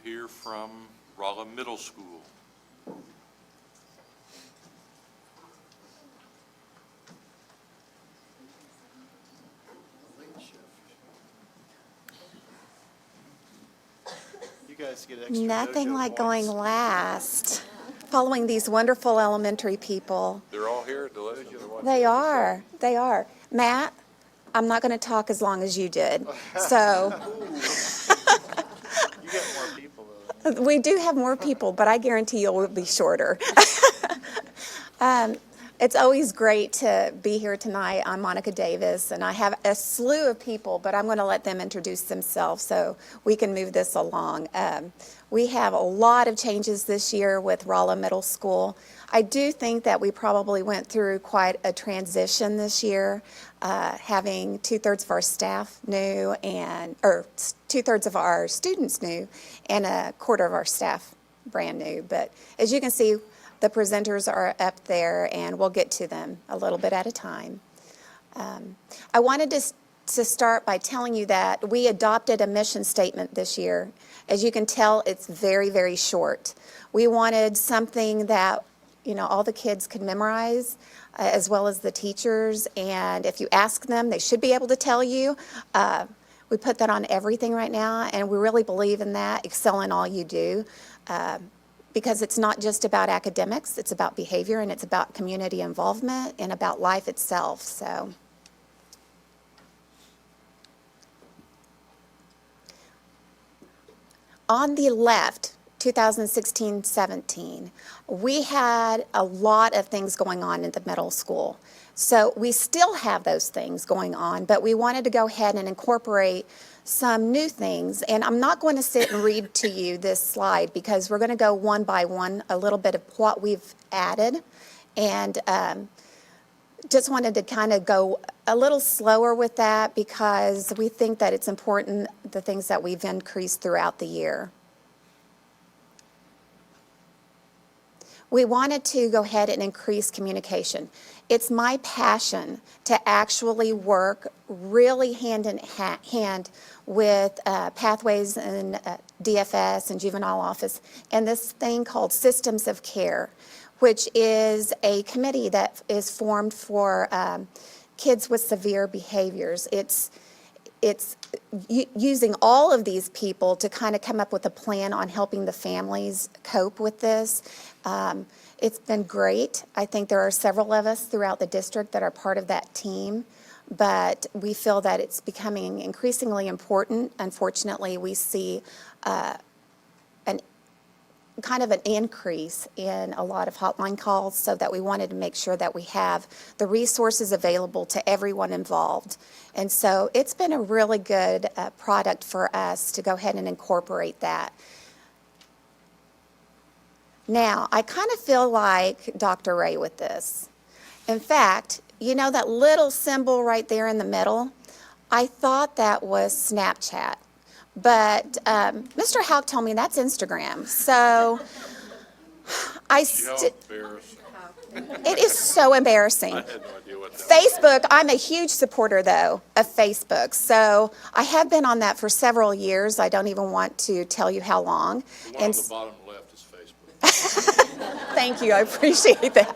hear from Rolla Middle School. You guys get extra Nothing dojo like points. going last, following these wonderful elementary people. They're all here to listen to what They are. They are. Matt, I'm not going to talk as long as you did. So You get more people, though. we do have more people, but I guarantee you'll be shorter. It's always great to be here tonight. I'm Monica Davis, and I have a slew of people, but I'm going to let them introduce themselves so we can move this along. We have a lot of changes this year with Rolla Middle School. I do think that we probably went through quite a transition this year, having 2/3 of our staff new, or 2/3 of our students new, and 1/4 of our staff brand new. But as you can see, the presenters are up there, and we'll get to them a little bit at a time. I wanted to start by telling you that we adopted a mission statement this year. As you can tell, it's very, very short. We wanted something that, all the kids could memorize, as well as the teachers, and if you ask them, they should be able to tell you. We put that on everything right now, and we really believe in that, excel in all you do. Because it's not just about academics, it's about behavior, and it's about community involvement, and about life itself. So, on the left, 2016-17, we had a lot of things going on in the middle school. So we still have those things going on, but we wanted to go ahead and incorporate some new things. And I'm not going to sit and read to you this slide because we're going to go one by one a little bit of what we've added. And just wanted to kind of go a little slower with that because we think that it's important, the things that we've increased throughout the year. We wanted to go ahead and increase communication. It's my passion to actually work really hand in hand with Pathways and DFS and Juvenile Office and this thing called Systems of Care, which is a committee that is formed for kids with severe behaviors. It's using all of these people to kind of come up with a plan on helping the families cope with this. It's been great. I think there are several of us throughout the district that are part of that team, but we feel that it's becoming increasingly important. Unfortunately, we see kind of an increase in a lot of hotline calls, so that we wanted to make sure that we have the resources available to everyone involved. And so it's been a really good product for us to go ahead and incorporate that. Now, I kind of feel like Dr. Ray with this. In fact, that little symbol right there in the middle, I thought that was Snapchat. But Mr. Houck told me that's Instagram. So embarrassing. It is so embarrassing. I had no idea what that Facebook, I'm a huge supporter, though, of Facebook. So I have been on that for several years. I don't even want to tell you how long. was. The one on the bottom left is Facebook. Thank you. I appreciate that.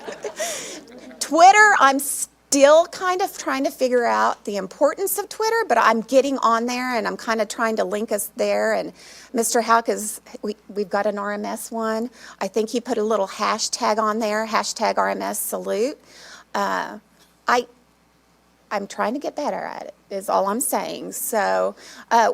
Twitter, I'm still kind of trying to figure out the importance of Twitter, but I'm getting on there, and I'm kind of trying to link us there. And Mr. Houck we've got an RMS one. I think he put a little hashtag on there, hashtag RMS salute. I'm trying to get better at it, is all I'm saying. So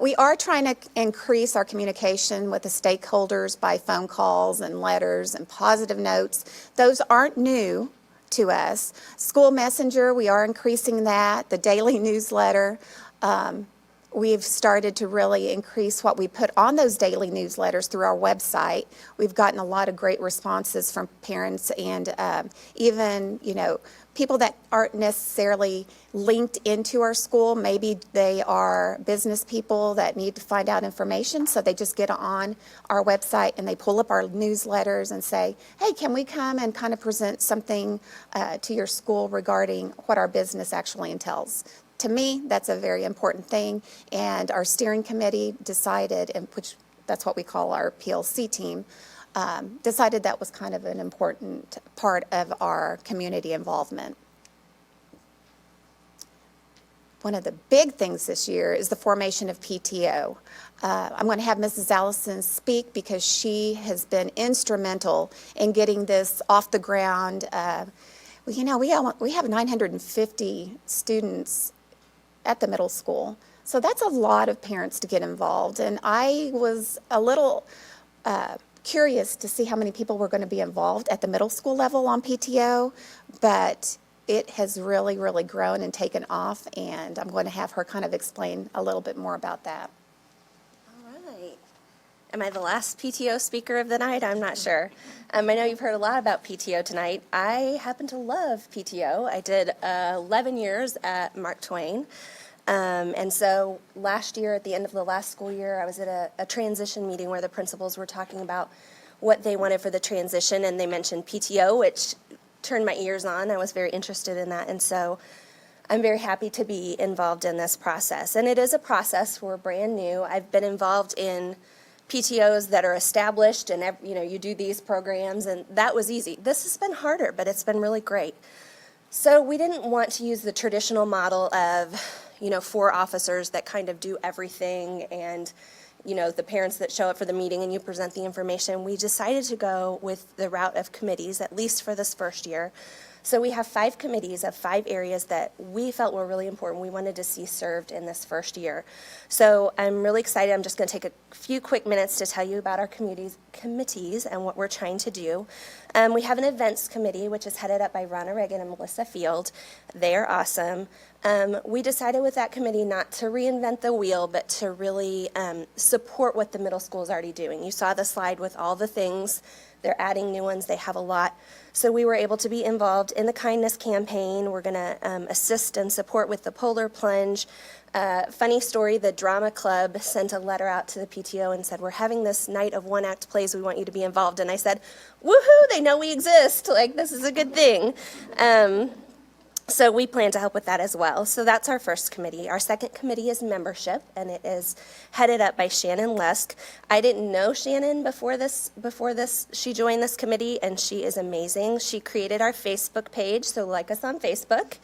we are trying to increase our communication with the stakeholders by phone calls and letters and positive notes. Those aren't new to us. School Messenger, we are increasing that. The daily newsletter, we've started to really increase what we put on those daily newsletters through our website. We've gotten a lot of great responses from parents and even, people that aren't necessarily linked into our school. Maybe they are business people that need to find out information, so they just get on our website and they pull up our newsletters and say, hey, can we come and kind of present something to your school regarding what our business actually entails? To me, that's a very important thing, and our steering committee decided, and which that's what we call our PLC team, decided that was kind of an important part of our community involvement. One of the big things this year is the formation of PTO. I'm going to have Mrs. Allison speak because she has been instrumental in getting this off the ground. We have 950 students at the middle school, so that's a lot of parents to get involved. And I was a little curious to see how many people were going to be involved at the middle school level on PTO, but it has really, really grown and taken off, and I'm going to have her kind of explain a little bit more about that. All right. Am I the last PTO speaker of the night? I'm not sure. I know you've heard a lot about PTO tonight. I happen to love PTO. I did 11 years at Mark Twain. And so last year, at the end of the last school year, I was at a transition meeting where the principals were talking about what they wanted for the transition, and they mentioned PTO, which turned my ears on. I was very interested in that, and so I'm very happy to be involved in this process. And it is a process. We're brand new. I've been involved in PTOs that are established, and you do these programs, and that was easy. This has been harder, but it's been really great. So we didn't want to use the traditional model of 4 officers that kind of do everything, and the parents that show up for the meeting and you present the information. We decided to go with the route of committees, at least for this first year. So we have 5 committees of 5 areas that we felt were really important. We wanted to see served in this first year. So I'm really excited. I'm just going to take a few quick minutes to tell you about our committees and what we're trying to do. We have an events committee, which is headed up by Ronna Reagan and Melissa Field. They're awesome. We decided with that committee not to reinvent the wheel, but to really support what the middle school is already doing. You saw the slide with all the things. They're adding new ones. They have a lot. So we were able to be involved in the kindness campaign. We're going to assist and support with the polar plunge. Funny story, the drama club sent a letter out to the PTO and said, we're having this night of one-act plays. We want you to be involved. And I said, woohoo, they know we exist. Like, this is a good thing. So we plan to help with that as well. So that's our first committee. Our second committee is membership, and it is headed up by Shannon Lusk. I didn't know Shannon before this. She joined this committee, and she is amazing. She created our Facebook page, so like us on Facebook.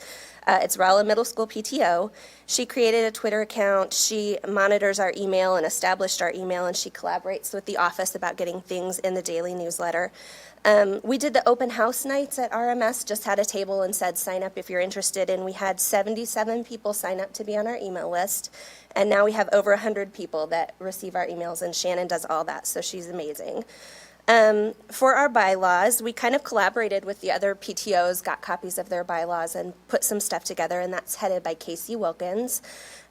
It's Rolla Middle School PTO. She created a Twitter account. She monitors our email and established our email, and she collaborates with the office about getting things in the daily newsletter. We did the open house nights at RMS, just had a table and said, sign up if you're interested. And we had 77 people sign up to be on our email list. And now we have over 100 people that receive our emails, and Shannon does all that, so she's amazing. For our bylaws, we kind of collaborated with the other PTOs, got copies of their bylaws, and put some stuff together, and that's headed by Casey Wilkins.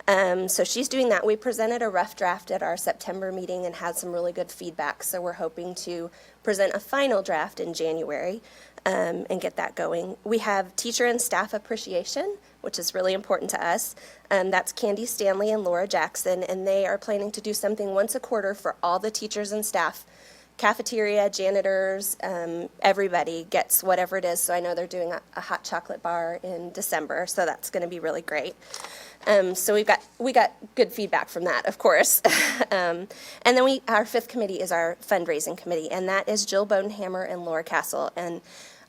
So she's doing that. We presented a rough draft at our September meeting and had some really good feedback, so we're hoping to present a final draft in January and get that going. We have teacher and staff appreciation, which is really important to us. That's Candy Stanley and Laura Jackson, and they are planning to do something once a quarter for all the teachers and staff. Cafeteria, janitors, everybody gets whatever it is. So I know they're doing a hot chocolate bar in December, so that's going to be really great. So we got good feedback from that, of course. And then our 5th committee is our fundraising committee, and that is Jill Bodenhammer and Laura Castle. And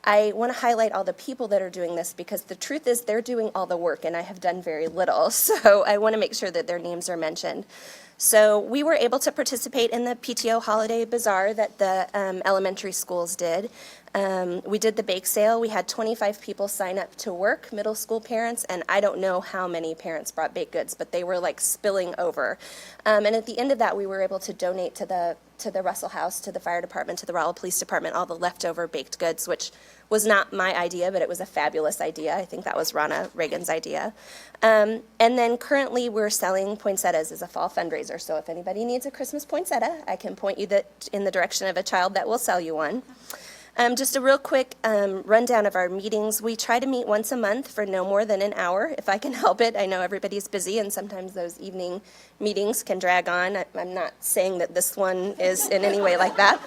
I want to highlight all the people that are doing this, because the truth is they're doing all the work, and I have done very little. So I want to make sure that their names are mentioned. So we were able to participate in the PTO Holiday Bazaar that the elementary schools did. We did the bake sale. We had 25 people sign up to work, middle school parents, and I don't know how many parents brought baked goods, but they were like spilling over. And at the end of that, we were able to donate to the Russell House, to the fire department, to the Rolla Police Department, all the leftover baked goods, which was not my idea, but it was a fabulous idea. I think that was Ronna Reagan's idea. And then currently we're selling poinsettias as a fall fundraiser. So if anybody needs a Christmas poinsettia, I can point you in the direction of a child that will sell you one. Just a real quick rundown of our meetings. We try to meet once a month for no more than an hour, if I can help it. I know everybody's busy, and sometimes those evening meetings can drag on. I'm not saying that this one is in any way like that.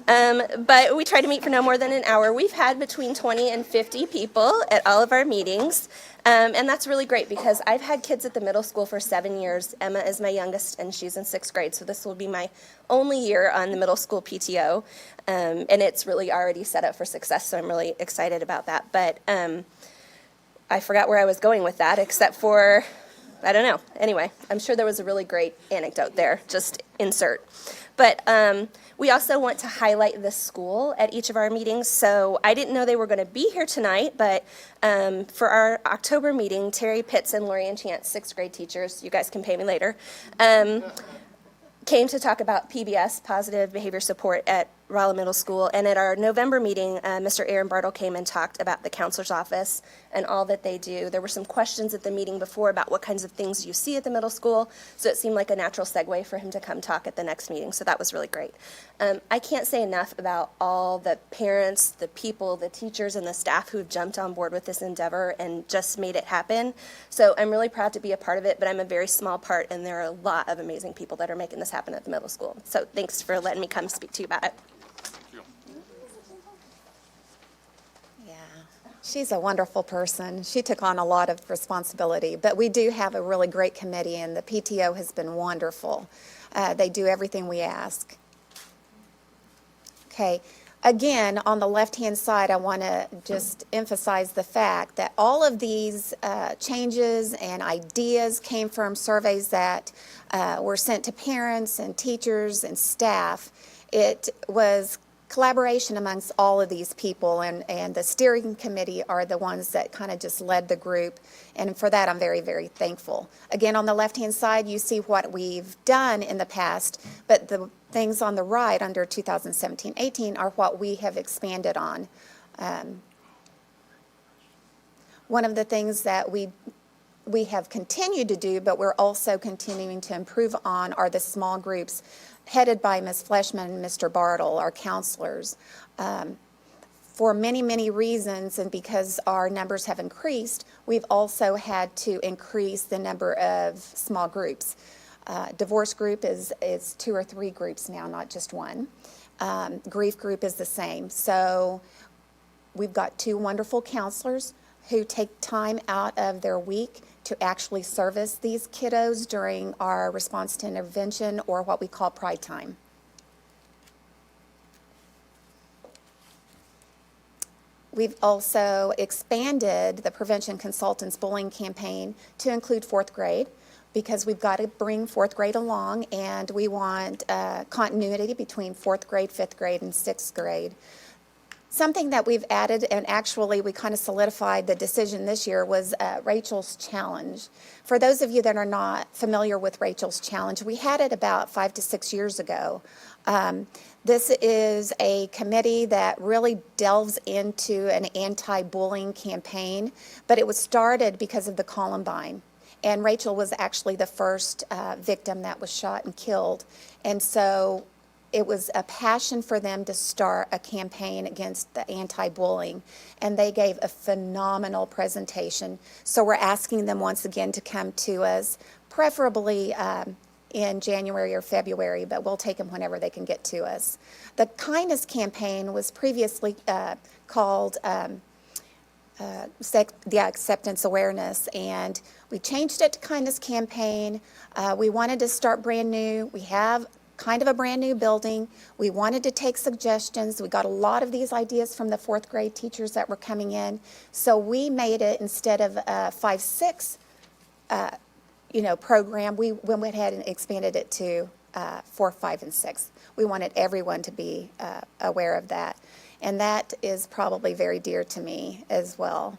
But we try to meet for no more than an hour. We've had between 20 and 50 people at all of our meetings. And that's really great because I've had kids at the middle school for 7 years. Emma is my youngest, and she's in 6th grade, so this will be my only year on the middle school PTO. And it's really already set up for success, so I'm really excited about that. But I forgot where I was going with that, except for, I don't know. Anyway, I'm sure there was a really great anecdote there. Just insert. But we also want to highlight the school at each of our meetings. So I didn't know they were going to be here tonight, but for our October meeting, Terry Pitts and Lori Chance, 6th grade teachers, you guys can pay me later, came to talk about PBS, Positive Behavior Support, at Rolla Middle School. And at our November meeting, Mr. Aaron Bartle came and talked about the counselor's office and all that they do. There were some questions at the meeting before about what kinds of things you see at the middle school, so it seemed like a natural segue for him to come talk at the next meeting, so that was really great. I can't say enough about all the parents, the people, the teachers, and the staff who've jumped on board with this endeavor and just made it happen. So I'm really proud to be a part of it, but I'm a very small part, and there are a lot of amazing people that are making this happen at the middle school. So thanks for letting me come speak to you about it. Yeah, she's a wonderful person. She took on a lot of responsibility, but we do have a really great committee, and the PTO has been wonderful. They do everything we ask. Okay, again, on the left-hand side, I want to just emphasize the fact that all of these changes and ideas came from surveys that were sent to parents and teachers and staff. It was collaboration amongst all of these people, and the steering committee are the ones that kind of just led the group, and for that I'm very, very thankful. Again, on the left-hand side, you see what we've done in the past, but the things on the right under 2017-18 are what we have expanded on. One of the things that we have continued to do, but we're also continuing to improve on, are the small groups headed by Ms. Fleshman and Mr. Bartle, our counselors. For many, many reasons, and because our numbers have increased, we've also had to increase the number of small groups. Divorce group is 2 or 3 groups now, not just one. Grief group is the same. So we've got 2 wonderful counselors who take time out of their week to actually service these kiddos during our response to intervention, or what we call pride time. We've also expanded the Prevention Consultants Bullying Campaign to include 4th grade, because we've got to bring 4th grade along, and we want continuity between 4th grade, 5th grade, and 6th grade. Something that we've added, and actually we kind of solidified the decision this year, was Rachel's Challenge. For those of you that are not familiar with Rachel's Challenge, we had it about 5 to 6 years ago. This is a committee that really delves into an anti-bullying campaign, but it was started because of the Columbine. And Rachel was actually the first victim that was shot and killed. And so it was a passion for them to start a campaign against the anti-bullying, and they gave a phenomenal presentation. So we're asking them once again to come to us, preferably in January or February, but we'll take them whenever they can get to us. The Kindness Campaign was previously called the Acceptance Awareness, and we changed it to Kindness Campaign. We wanted to start brand new. We have kind of a brand new building. We wanted to take suggestions. We got a lot of these ideas from the 4th grade teachers that were coming in. So we made it, instead of a 5-6 program, we went ahead and expanded it to 4, 5, and 6. We wanted everyone to be aware of that. And that is probably very dear to me as well.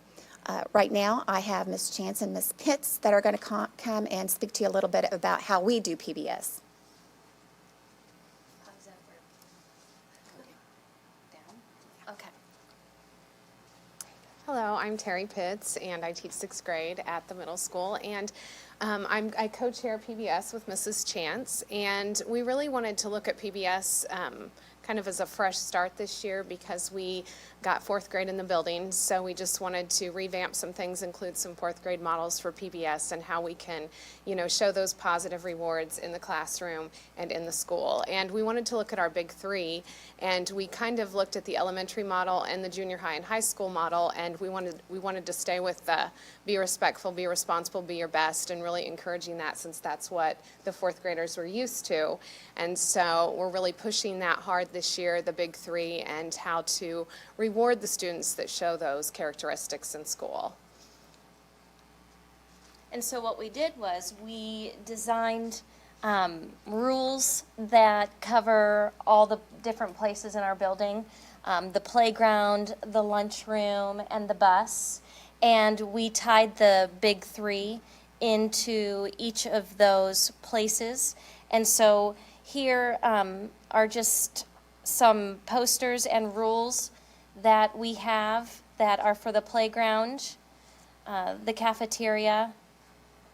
Right now, I have Ms. Chance and Ms. Pitts that are going to come and speak to you a little bit about how we do PBS. Okay. Hello, I'm Terry Pitts, and I teach 6th grade at the middle school, and I co-chair PBS with Mrs. Chance, and we really wanted to look at PBS kind of as a fresh start this year because we got 4th grade in the building, so we just wanted to revamp some things, include some 4th grade models for PBS and how we can, show those positive rewards in the classroom and in the school. And we wanted to look at our big 3, and we kind of looked at the elementary model and the junior high and high school model, and we wanted to stay with the be respectful, be responsible, be your best, and really encouraging that since that's what the 4th graders were used to. And so we're really pushing that hard this year, the big 3, and how to reward the students that show those characteristics in school. And so what we did was we designed rules that cover all the different places in our building, the playground, the lunchroom, and the bus. And we tied the big 3 into each of those places. And so here are just some posters and rules that we have that are for the playground, the cafeteria,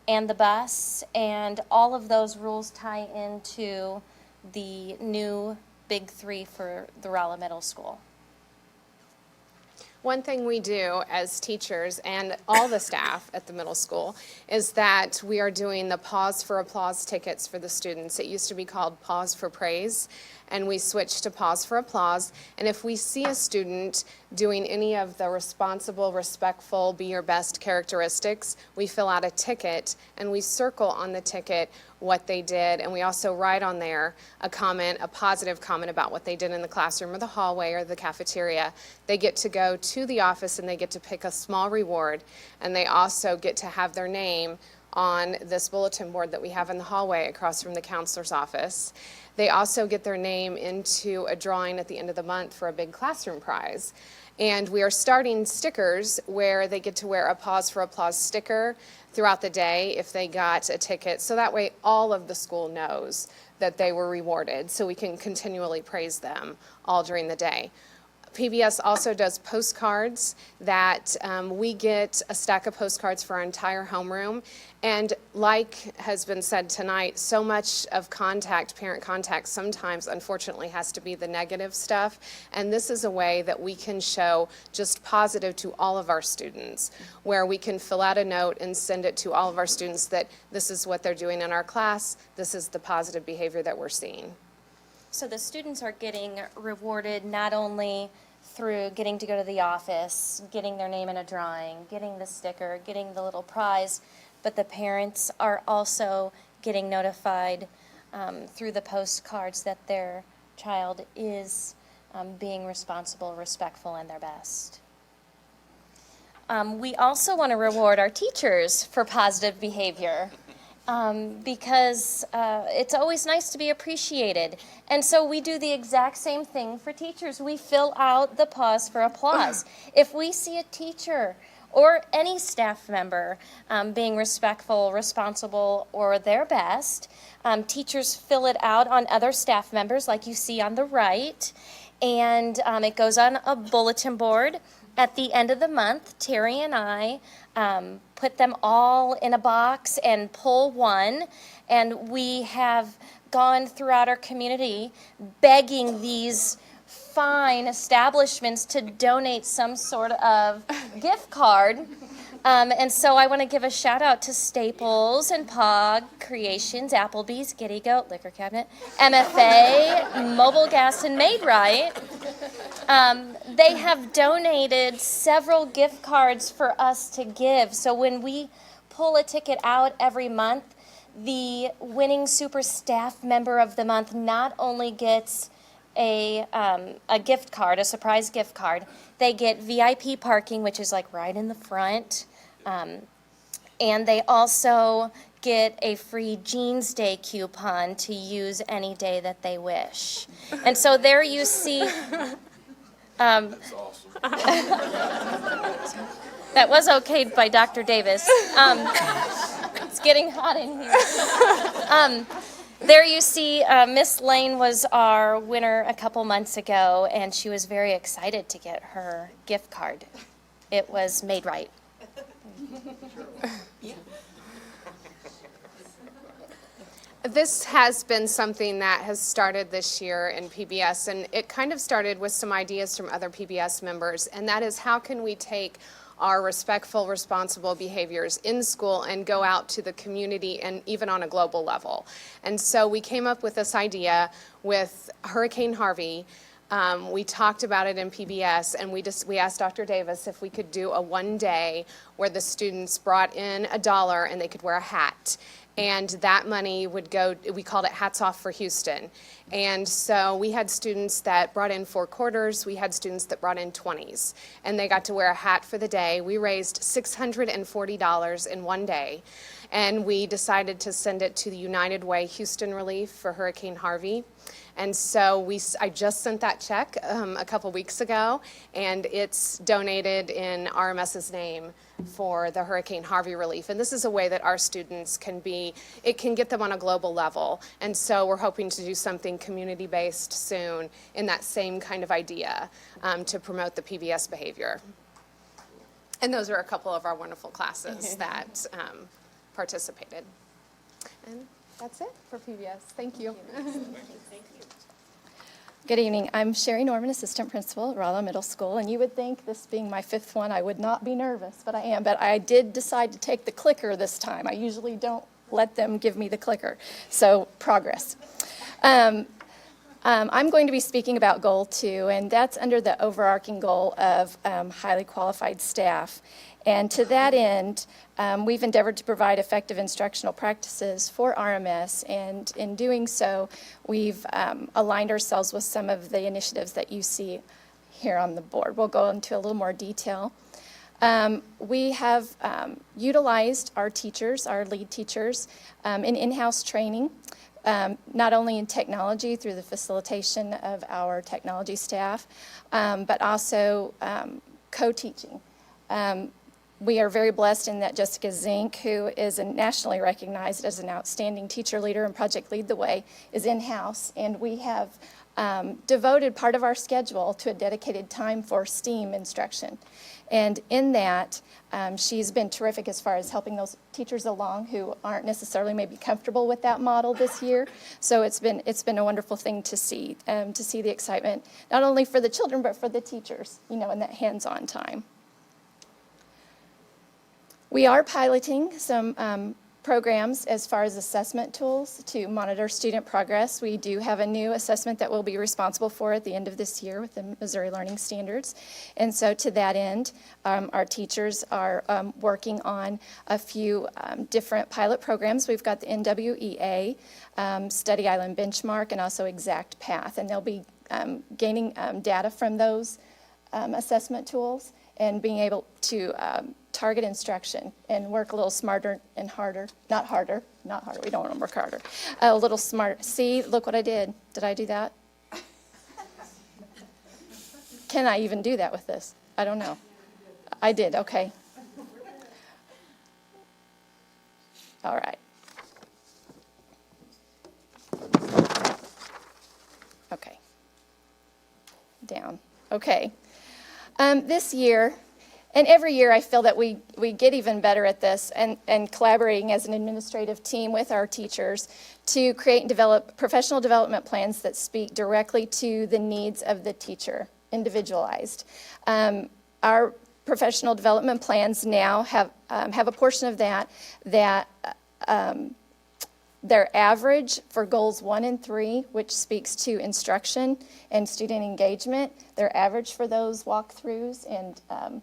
and the bus, and all of those rules tie into the new Big 3 for the Rolla Middle School. One thing we do as teachers and all the staff at the middle school is that we are doing the Pause for Applause tickets for the students. It used to be called Pause for Praise, and we switched to Pause for Applause. And if we see a student doing any of the responsible, respectful, be your best characteristics, we fill out a ticket and we circle on the ticket what they did, and we also write on there a comment, a positive comment about what they did in the classroom or the hallway or the cafeteria. They get to go to the office and they get to pick a small reward, and they also get to have their name on this bulletin board that we have in the hallway across from the counselor's office. They also get their name into a drawing at the end of the month for a big classroom prize. And we are starting stickers where they get to wear a Pause for Applause sticker throughout the day if they got a ticket. So that way all of the school knows that they were rewarded, so we can continually praise them all during the day. PBS also does postcards that we get a stack of postcards for our entire homeroom. And like has been said tonight, so much of contact, parent contact, sometimes unfortunately has to be the negative stuff. And this is a way that we can show just positive to all of our students, where we can fill out a note and send it to all of our students that this is what they're doing in our class, this is the positive behavior that we're seeing. So the students are getting rewarded not only through getting to go to the office, getting their name in a drawing, getting the sticker, getting the little prize, but the parents are also getting notified through the postcards that their child is being responsible, respectful, and their best. We also want to reward our teachers for positive behavior. Because it's always nice to be appreciated. And so we do the exact same thing for teachers. We fill out the Pause for Applause. If we see a teacher or any staff member being respectful, responsible, or their best, teachers fill it out on other staff members like you see on the right. And it goes on a bulletin board. At the end of the month, Terry and I put them all in a box and pull one, and we have gone throughout our community begging these fine establishments to donate some sort of gift card. And so I want to give a shout out to Staples and Pog Creations, Applebee's, Giddy Goat, Liquor Cabinet, MFA, Mobile Gas, and Made Right. They have donated several gift cards for us to give. So when we pull a ticket out every month, the winning super staff member of the month not only gets a gift card, a surprise gift card, they get VIP parking, which is like right in the front, and they also get a free Jeans Day coupon to use any day that they wish. And so there you see. That's awesome. That was okayed by Dr. Davis. It's getting hot in here. There you see Miss Lane was our winner a couple months ago, and she was very excited to get her gift card. it was made right. This has been something that has started this year in PBS, and it kind of started with some ideas from other PBS members, and that is how can we take our respectful, responsible behaviors in school and go out to the community and even on a global level. And so we came up with this idea with Hurricane Harvey. We talked about it in PBS, and we asked Dr. Davis if we could do a one day where the students brought in $1 and they could wear a hat. And that money would go, we called it Hats Off for Houston. And so we had students that brought in 4 quarters, we had students that brought in 20s, and they got to wear a hat for the day. We raised $640 in one day, and we decided to send it to the United Way Houston Relief for Hurricane Harvey. And so I just sent that check a couple weeks ago, and it's donated in RMS's name for the Hurricane Harvey relief. And this is a way that our students it can get them on a global level. And so we're hoping to do something community-based soon in that same kind of idea to promote the PBS behavior. And those are a couple of our wonderful classes that participated. And that's it for PBS. Thank you. Good evening. I'm Sherry Norman, Assistant Principal at Rolla Middle School, and you would think, this being my 5th one, I would not be nervous, but I am. But I did decide to take the clicker this time. I usually don't let them give me the clicker. So, progress. I'm going to be speaking about Goal 2, and that's under the overarching goal of highly qualified staff. And to that end, we've endeavored to provide effective instructional practices for RMS, and in doing so, we've aligned ourselves with some of the initiatives that you see here on the board. We'll go into a little more detail. We have utilized our teachers, our lead teachers, in in-house training, not only in technology through the facilitation of our technology staff, but also co-teaching. We are very blessed in that Jessica Zink, who is nationally recognized as an outstanding teacher leader and Project Lead the Way, is in-house, and we have devoted part of our schedule to a dedicated time for STEAM instruction. And in that, she's been terrific as far as helping those teachers along who aren't necessarily maybe comfortable with that model this year. So it's been a wonderful thing to see the excitement, not only for the children, but for the teachers, in that hands-on time. We are piloting some programs as far as assessment tools to monitor student progress. We do have a new assessment that we'll be responsible for at the end of this year with the Missouri Learning Standards. And so to that end, our teachers are working on a few different pilot programs. We've got the NWEA, Study Island Benchmark, and also Exact Path. And they'll be gaining data from those assessment tools and being able to target instruction and work a little smarter and harder. Not harder, we don't want to work harder. A little smart. See, look what I did. Did I do that? Can I even do that with this? I don't know. I did, okay. All right. Okay. Down. Okay. This year, and every year I feel that we get even better at this and collaborating as an administrative team with our teachers to create and develop professional development plans that speak directly to the needs of the teacher, individualized. Our professional development plans now have a portion of that their average for goals 1 and 3, which speaks to instruction and student engagement, their average for those walkthroughs and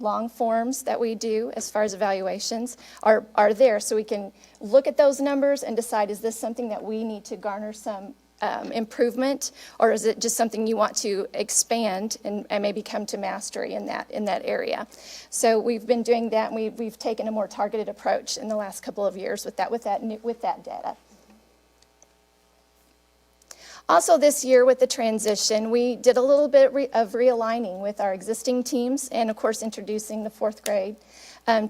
long forms that we do as far as evaluations are there, so we can look at those numbers and decide, is this something that we need to garner some improvement, or is it just something you want to expand and maybe come to mastery in that area? So we've been doing that, and we've taken a more targeted approach in the last couple of years with that data. Also this year with the transition, we did a little bit of realigning with our existing teams and, of course, introducing the 4th grade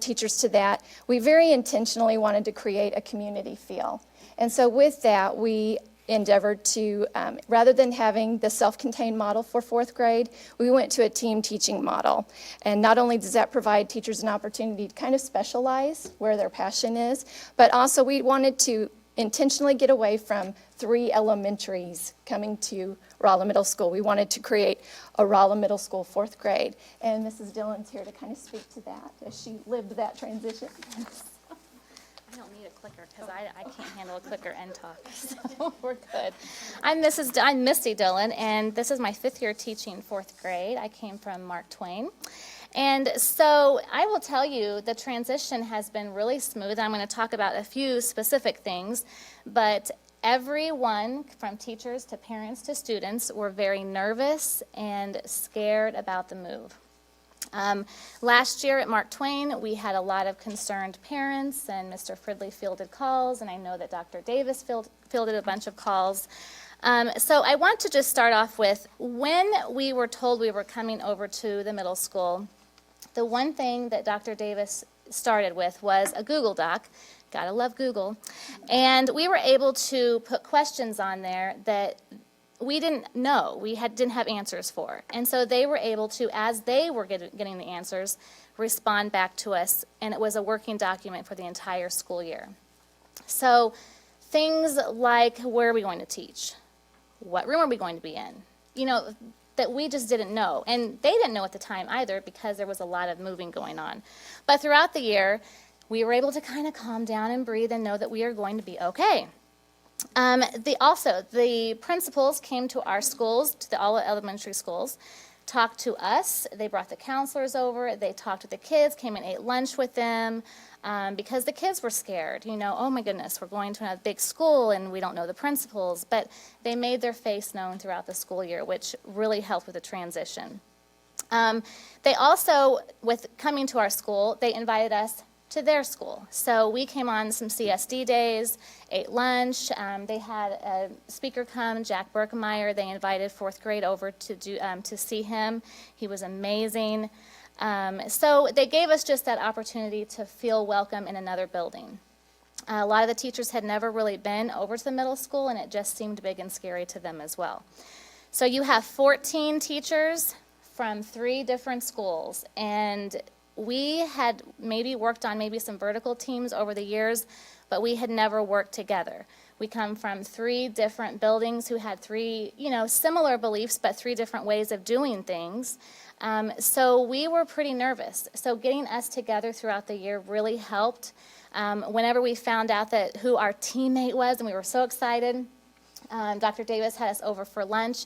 teachers to that. We very intentionally wanted to create a community feel. And so with that, we endeavored to, rather than having the self-contained model for fourth grade, we went to a team teaching model. And not only does that provide teachers an opportunity to kind of specialize where their passion is, but also we wanted to intentionally get away from 3 elementaries coming to Rolla Middle School. We wanted to create a Rolla Middle School fourth grade. And Mrs. Dillon's here to kind of speak to that as she lived that transition. I don't need a clicker because I can't handle a clicker and talk, so we're good. I'm Misty Dillon, and this is my 5th year teaching 4th grade. I came from Mark Twain. And so I will tell you the transition has been really smooth. I'm going to talk about a few specific things, but everyone from teachers to parents to students were very nervous and scared about the move. Last year at Mark Twain, we had a lot of concerned parents, and Mr. Fridley fielded calls, and I know that Dr. Davis fielded a bunch of calls. So I want to just start off with, when we were told we were coming over to the middle school, the one thing that Dr. Davis started with was a Google Doc. Gotta love Google. And we were able to put questions on there that we didn't know, didn't have answers for. And so they were able to, as they were getting the answers, respond back to us, and it was a working document for the entire school year. So things like, where are we going to teach? What room are we going to be in? You know, that we just didn't know. And they didn't know at the time either because there was a lot of moving going on. But throughout the year, we were able to kind of calm down and breathe and know that we are going to be okay. The principals came to our schools, to all elementary schools, talked to us. They brought the counselors over. They talked to the kids, came and ate lunch with them, because the kids were scared. You know, oh my goodness, we're going to a big school and we don't know the principals. But they made their face known throughout the school year, which really helped with the transition. They also, with coming to our school, they invited us to their school. So we came on some CSD days, ate lunch. They had a speaker come, Jack Berkemeyer. They invited 4th grade over to see him. He was amazing. So they gave us just that opportunity to feel welcome in another building. A lot of the teachers had never really been over to the middle school, and it just seemed big and scary to them as well. So you have 14 teachers from 3 different schools, and we had maybe worked on maybe some vertical teams over the years, but we had never worked together. We come from 3 different buildings who had 3, similar beliefs, but 3 different ways of doing things. So we were pretty nervous. So getting us together throughout the year really helped. Whenever we found out that who our teammate was, and we were so excited, Dr. Davis had us over for lunch.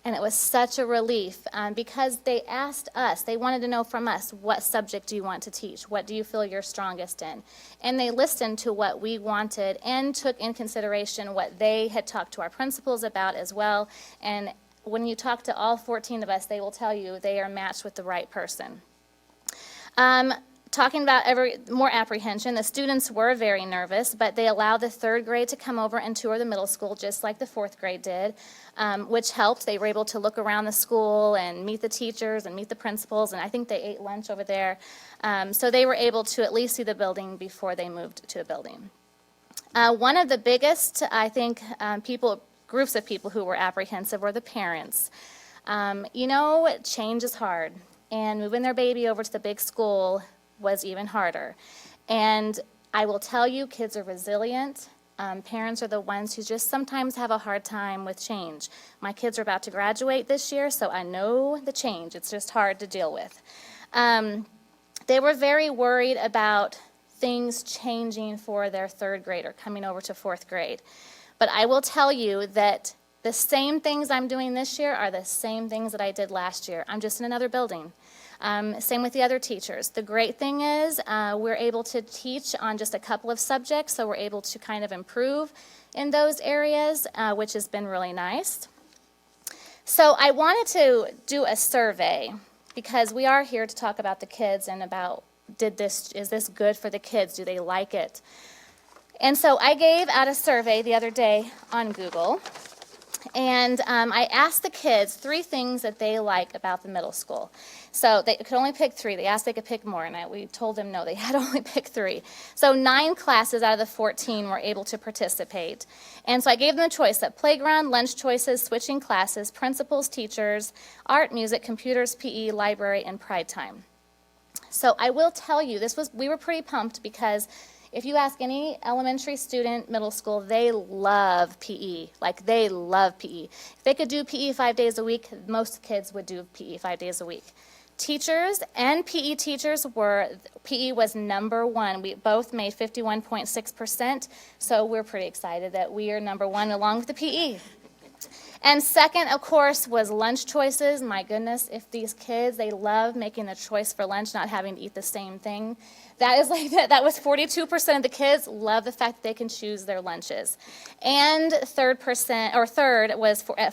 And it was such a relief because they asked us, they wanted to know from us, what subject do you want to teach? What do you feel you're strongest in? And they listened to what we wanted and took in consideration what they had talked to our principals about as well. And when you talk to all 14 of us, they will tell you they are matched with the right person. Talking about more apprehension, the students were very nervous, but they allowed the 3rd grade to come over and tour the middle school just like the 4th grade did, which helped. They were able to look around the school and meet the teachers and meet the principals, and I think they ate lunch over there. So they were able to at least see the building before they moved to the building. One of the biggest, I think, groups of people who were apprehensive were the parents. Change is hard, and moving their baby over to the big school was even harder. And I will tell you, kids are resilient. Parents are the ones who just sometimes have a hard time with change. My kids are about to graduate this year, so I know the change. It's just hard to deal with. They were very worried about things changing for their 3rd grader coming over to 4th grade. But I will tell you that the same things I'm doing this year are the same things that I did last year. I'm just in another building. Same with the other teachers. The great thing is we're able to teach on just a couple of subjects, so we're able to kind of improve in those areas, which has been really nice. So I wanted to do a survey because we are here to talk about the kids and about is this good for the kids? Do they like it? And so I gave out a survey the other day on Google. And I asked the kids 3 things that they like about the middle school. So they could only pick 3. They asked if they could pick more, and we told them no, they had to only pick 3. So 9 classes out of the 14 were able to participate. And so I gave them a choice of playground, lunch choices, switching classes, principals, teachers, art, music, computers, PE, library, and pride time. So I will tell you, we were pretty pumped because if you ask any elementary student, middle school, they love PE. Like, they love PE. If they could do PE 5 days a week, most kids would do PE 5 days a week. Teachers and PE teachers PE was number 1. We both made 51.6%, so we're pretty excited that we are number 1 along with the PE. And second, of course, was lunch choices. My goodness, if these kids, they love making the choice for lunch, not having to eat the same thing. That was 42% of the kids love the fact that they can choose their lunches. And third was at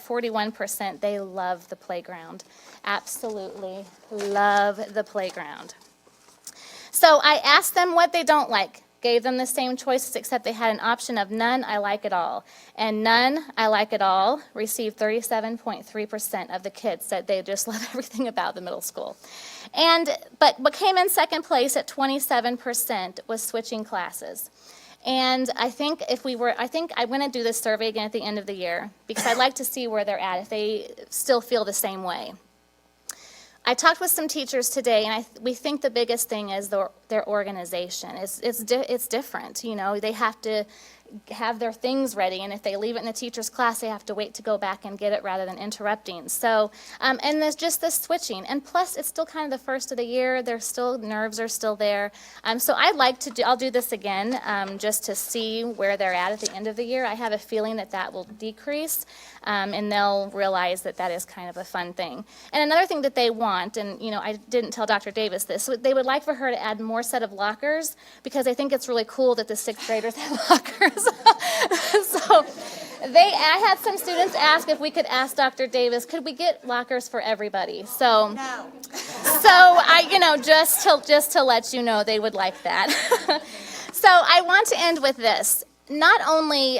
41%, they love the playground. Absolutely love the playground. So I asked them what they don't like. Gave them the same choices, except they had an option of none, I like it all. And none, I like it all, received 37.3% of the kids said they just love everything about the middle school. But what came in second place at 27% was switching classes. And I think I'm going to do this survey again at the end of the year, because I'd like to see where they're at, if they still feel the same way. I talked with some teachers today, and we think the biggest thing is their organization. It's different, you know. They have to have their things ready, and if they leave it in the teacher's class, they have to wait to go back and get it rather than interrupting. So, and there's just this switching, and plus it's still kind of the first of the year. Nerves are still there. So I'll do this again just to see where they're at the end of the year. I have a feeling that will decrease, and they'll realize that is kind of a fun thing. And another thing that they want, and you know, I didn't tell Dr. Davis this, they would like for her to add more set of lockers, because I think it's really cool that the 6th graders have lockers. So I had some students ask if we could ask Dr. Davis, could we get lockers for everybody? So, no. So I, you know, just to let you know, they would like that. So I want to end with this. Not only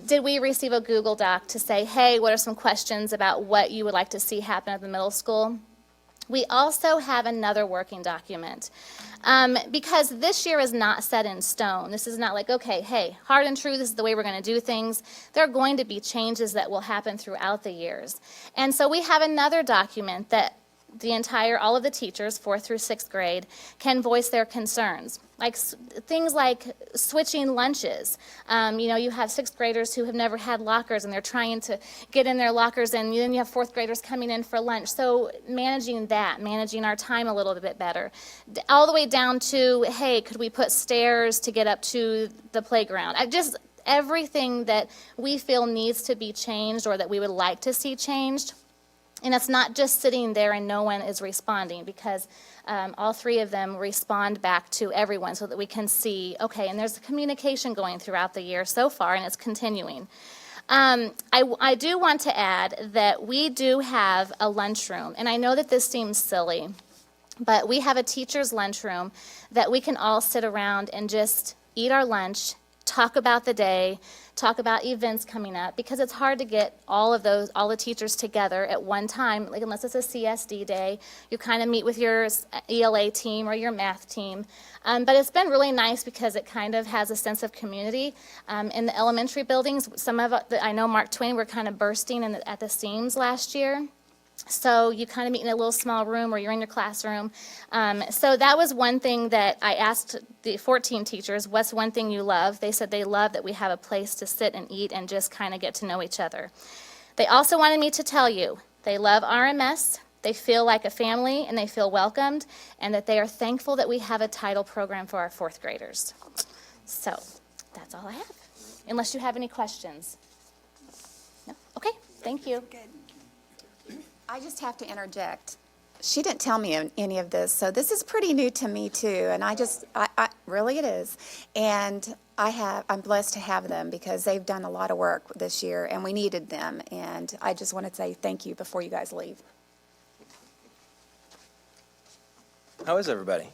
did we receive a Google Doc to say, hey, what are some questions about what you would like to see happen at the middle school? We also have another working document. Because this year is not set in stone. This is not like, okay, hey, hard and true, this is the way we're going to do things. There are going to be changes that will happen throughout the years. And so we have another document that all of the teachers, 4th through 6th grade, can voice their concerns. Like things like switching lunches. You know, you have 6th graders who have never had lockers, and they're trying to get in their lockers, and then you have 4th graders coming in for lunch. So managing our time a little bit better. All the way down to, hey, could we put stairs to get up to the playground? Everything that we feel needs to be changed or that we would like to see changed. And it's not just sitting there and no one is responding, because all 3 of them respond back to everyone so that we can see, and there's communication going throughout the year so far, and it's continuing. I do want to add that we do have a lunchroom, and I know that this seems silly, but we have a teacher's lunchroom that we can all sit around and just eat our lunch, talk about the day, talk about events coming up, because it's hard to get all the teachers together at one time, like unless it's a CSD day. You kind of meet with your ELA team or your math team. But it's been really nice because it kind of has a sense of community. In the elementary buildings, I know Mark Twain were kind of bursting at the seams last year. So you kind of meet in a little small room or you're in your classroom. So that was one thing that I asked the 14 teachers, what's one thing you love? They said they love that we have a place to sit and eat and just kind of get to know each other. They also wanted me to tell you they love RMS, they feel like a family, and they feel welcomed, and that they are thankful that we have a title program for our 4th graders. So that's all I have, unless you have any questions. No? Okay, thank you. I just have to interject. She didn't tell me any of this, so this is pretty new to me too, and I really it is. And I'm blessed to have them because they've done a lot of work this year, and we needed them, and I just want to say thank you before you guys leave. How is everybody?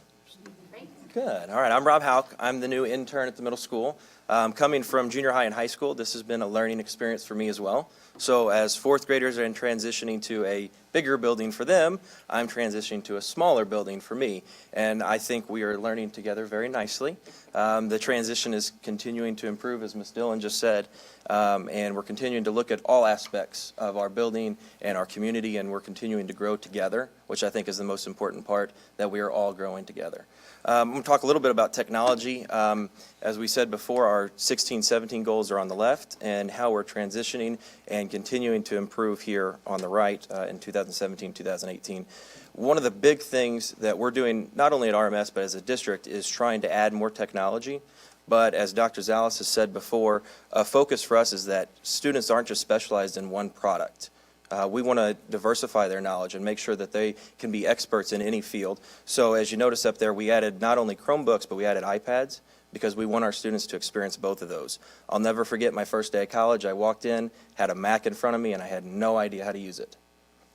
Good. All right, I'm Rob Hauk. I'm the new intern at the middle school. Coming from junior high and high school, this has been a learning experience for me as well. So as fourth graders are transitioning to a bigger building for them, I'm transitioning to a smaller building for me. And I think we are learning together very nicely. The transition is continuing to improve, as Ms. Dillon just said, and we're continuing to look at all aspects of our building and our community, and we're continuing to grow together, which I think is the most important part, that we are all growing together. I'm going to talk a little bit about technology. As we said before, our 16-17 goals are on the left, and how we're transitioning and continuing to improve here on the right in 2017-2018. One of the big things that we're doing, not only at RMS but as a district, is trying to add more technology. But as Dr. Zales has said before, a focus for us is that students aren't just specialized in one product. We want to diversify their knowledge and make sure that they can be experts in any field. So as you notice up there, we added not only Chromebooks, but we added iPads, because we want our students to experience both of those. I'll never forget my first day of college. I walked in, had a Mac in front of me, and I had no idea how to use it.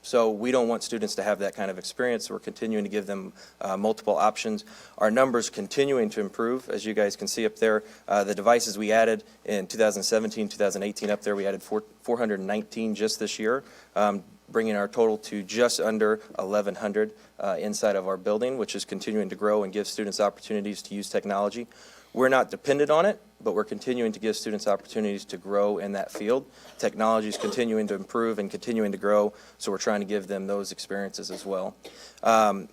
So we don't want students to have that kind of experience. We're continuing to give them multiple options. Our numbers continuing to improve, as you guys can see up there. The devices we added in 2017, 2018 up there, we added 419 just this year, bringing our total to just under 1,100 inside of our building, which is continuing to grow and give students opportunities to use technology. We're not dependent on it, but we're continuing to give students opportunities to grow in that field. Technology is continuing to improve and continuing to grow, so we're trying to give them those experiences as well.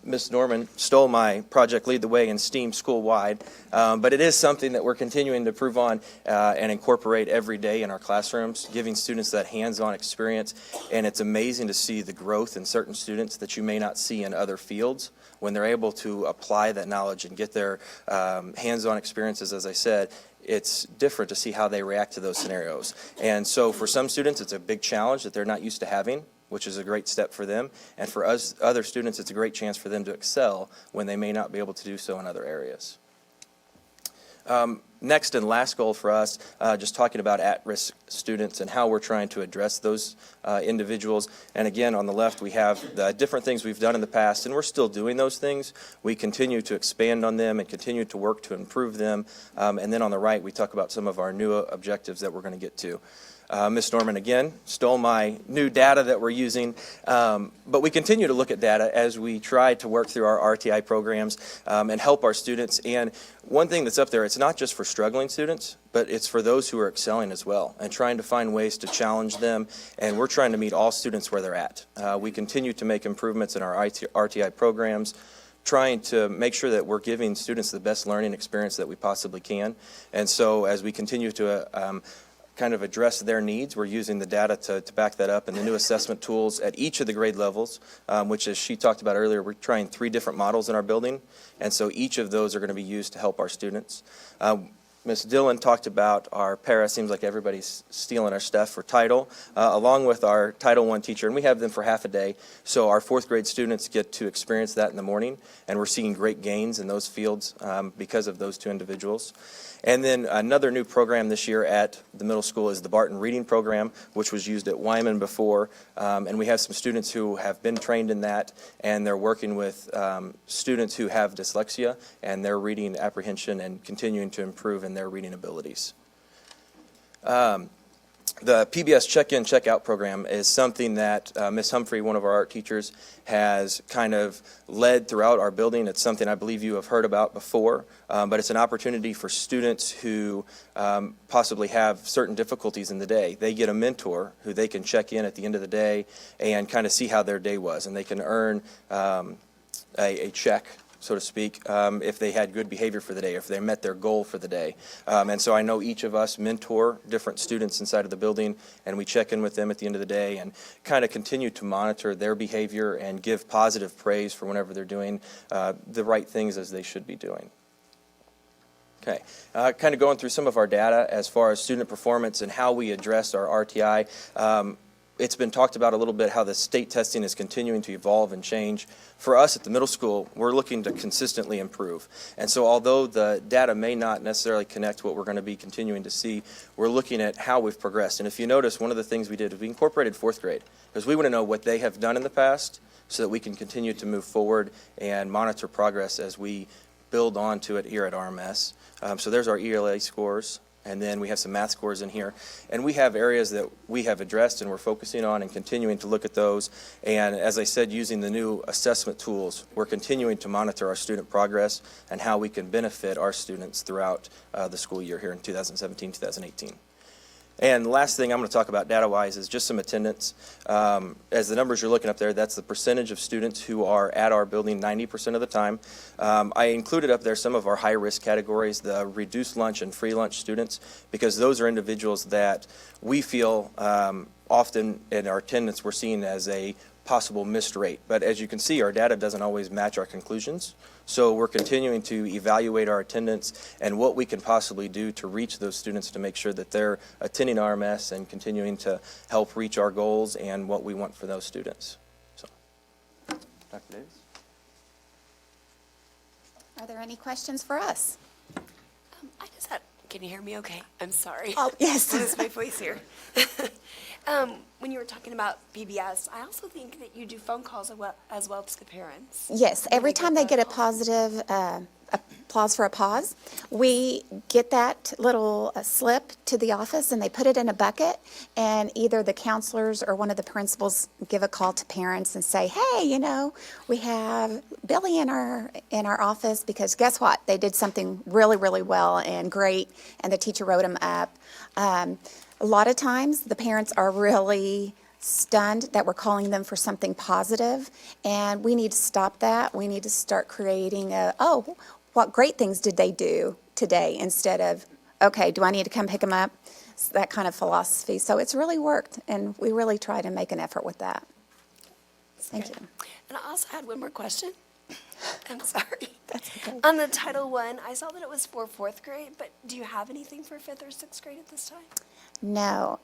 Ms. Norman stole my project Lead the Way in STEAM school-wide, but it is something that we're continuing to improve on and incorporate every day in our classrooms, giving students that hands-on experience, and it's amazing to see the growth in certain students that you may not see in other fields when they're able to apply that knowledge and get their hands-on experiences. As I said, it's different to see how they react to those scenarios. And so for some students, it's a big challenge that they're not used to having, which is a great step for them. And for us, other students, it's a great chance for them to excel when they may not be able to do so in other areas. Next and last goal for us, just talking about at-risk students and how we're trying to address those individuals. And again, on the left, we have the different things we've done in the past, and we're still doing those things. We continue to expand on them and continue to work to improve them. And then on the right, we talk about some of our new objectives that we're going to get to. Ms. Norman, again, stole my new data that we're using, but we continue to look at data as we try to work through our RTI programs and help our students. And one thing that's up there, it's not just for struggling students, but it's for those who are excelling as well, and trying to find ways to challenge them, and we're trying to meet all students where they're at. We continue to make improvements in our RTI programs, trying to make sure that we're giving students the best learning experience that we possibly can. And so as we continue to kind of address their needs, we're using the data to back that up, and the new assessment tools at each of the grade levels, which, as she talked about earlier, we're trying 3 different models in our building, and so each of those are going to be used to help our students. Ms. Dillon talked about our para. Seems like everybody's stealing our stuff for Title, along with our Title I teacher, and we have them for half a day. So our 4th grade students get to experience that in the morning, and we're seeing great gains in those fields because of those 2 individuals. And then another new program this year at the middle school is the Barton reading program, which was used at Wyman before. And we have some students who have been trained in that, and they're working with students who have dyslexia and their reading apprehension and continuing to improve in their reading abilities. The PBS check-in, check-out program is something that Ms. Humphrey, one of our art teachers, has kind of led throughout our building. It's something I believe you have heard about before, but it's an opportunity for students who possibly have certain difficulties in the day. They get a mentor who they can check in at the end of the day and kind of see how their day was, and they can earn a check, so to speak, if they had good behavior for the day, or if they met their goal for the day. And so I know each of us mentor different students inside of the building, and we check in with them at the end of the day and kind of continue to monitor their behavior and give positive praise for whenever they're doing the right things as they should be doing. Okay, kind of going through some of our data as far as student performance and how we address our RTI. It's been talked about a little bit how the state testing is continuing to evolve and change. For us at the middle school, we're looking to consistently improve. And so although the data may not necessarily connect what we're going to be continuing to see, we're looking at how we've progressed. And if you notice, one of the things we did is we incorporated 4th grade, because we want to know what they have done in the past so that we can continue to move forward and monitor progress as we build onto it here at RMS. So there's our ELA scores. And then we have some math scores in here. And we have areas that we have addressed and we're focusing on and continuing to look at those. And as I said, using the new assessment tools, we're continuing to monitor our student progress and how we can benefit our students throughout the school year here in 2017, 2018. And the last thing I'm going to talk about data-wise is just some attendance. As the numbers you're looking up there, that's the percentage of students who are at our building 90% of the time. I included up there some of our high-risk categories, the reduced lunch and free lunch students, because those are individuals that we feel often in our attendance we're seeing as a possible missed rate. But as you can see, our data doesn't always match our conclusions. So we're continuing to evaluate our attendance and what we can possibly do to reach those students to make sure that they're attending RMS and continuing to help reach our goals and what we want for those students. So, Dr. Davis? Are there any questions for us? I just had, can you hear me okay? I'm sorry. Oh, yes. Lose my voice here. When you were talking about PBS, I also think that you do phone calls as well to the parents. Yes, every time they get a positive applause for a pause, we get that little slip to the office and they put it in a bucket, and either the counselors or one of the principals give a call to parents and say, hey, you know, we have Billy in our office because guess what? They did something really, really well and great, and the teacher wrote them up. A lot of times, the parents are really stunned that we're calling them for something positive, and we need to stop that. We need to start creating oh, what great things did they do today, instead of, okay, do I need to come pick them up? It's that kind of philosophy. So it's really worked, and we really try to make an effort with that. Thank you. And I also had one more question. I'm sorry. That's okay. On the Title I, I saw that it was for 4th grade, but do you have anything for 5th or 6th grade at this time? No,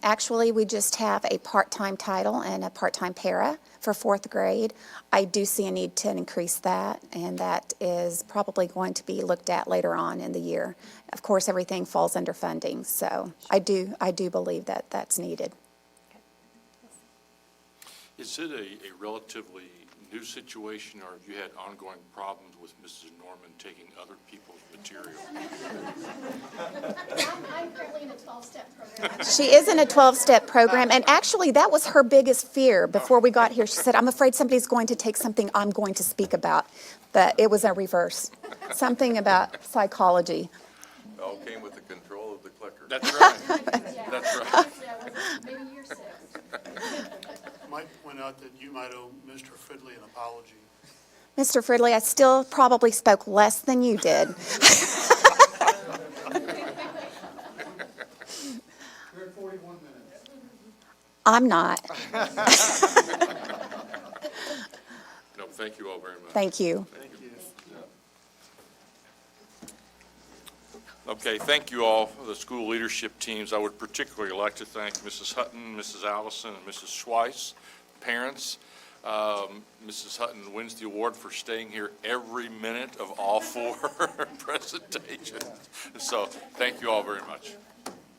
actually, we just have a part-time title and a part-time para for 4th grade. I do see a need to increase that, and that is probably going to be looked at later on in the year. Of course, everything falls under funding, so I do believe that that's needed. Is it a relatively new situation, or have you had ongoing problems with Mrs. Norman taking other people's material? I'm currently in a 12-step program. She is in a 12-step program, and actually, that was her biggest fear before we got here. She said, I'm afraid somebody's going to take something I'm going to speak about, but it was a reverse, something about psychology. It all came with the control of the clicker. That's right. That's right. Maybe year 6. Might point out that you might owe Mr. Fridley an apology. Mr. Fridley, I still probably spoke less than you did. We're at 41 minutes. I'm not. No, thank you all very much. Thank you. Okay, thank you all, the school leadership teams. I would particularly like to thank Mrs. Hutton, Mrs. Allison, and Mrs. Schweiss, parents. Mrs. Hutton wins the award for staying here every minute of all 4 presentations. So thank you all very much.